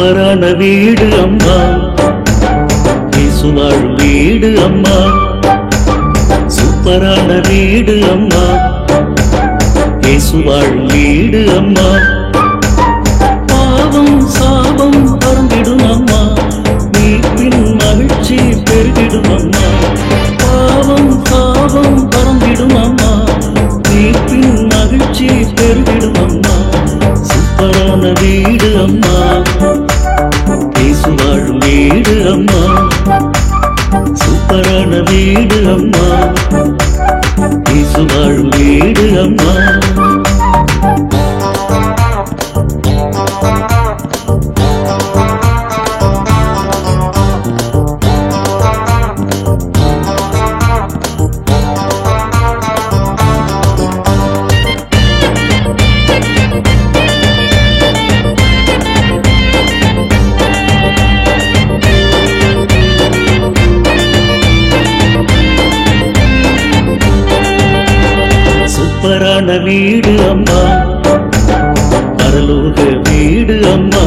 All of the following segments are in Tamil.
சூப்பரான வீடு அம்மா, இயேசு வாழும் வீடு அம்மா. சூப்பரான வீடு அம்மா, இயேசு வாழும் வீடு அம்மா. பாவம் சாபம் பறந்திடும் அம்மா, மீட்பின் மகிழ்ச்சி பெருகிடும் அம்மா. பாவம் சாபம் பறந்திடும் அம்மா, மீட்பின் மகிழ்ச்சி பெருகிடும் அம்மா. சூப்பரான வீடு அம்மா, இயேசு வாழும் வீடு அம்மா. சூப்பரான வீடு அம்மா, இயேசு வாழும் வீடு அம்மா. சூப்பரான வீடு அம்மா, பரலோக வீடு அம்மா.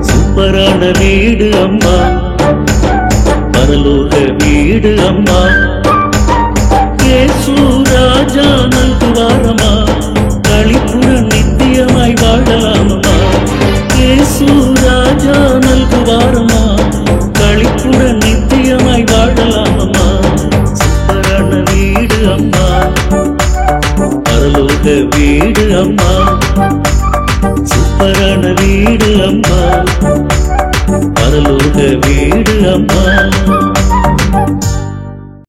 சூப்பரான வீடு அம்மா, பரலோக வீடு அம்மா. இயேசு ராஜா நல்குவாரம்மா, களிப்புடன் நித்தியமாய் வாழலாமம்மா. இயேசு ராஜா நல்குவாரம்மா, களிப்புடன் நித்தியமாய் வாழலாமம்மா. சூப்பரான வீடு அம்மா, பரலோக வீடு அம்மா. சூப்பரான வீடு அம்மா, பரலோக வீடு அம்மா.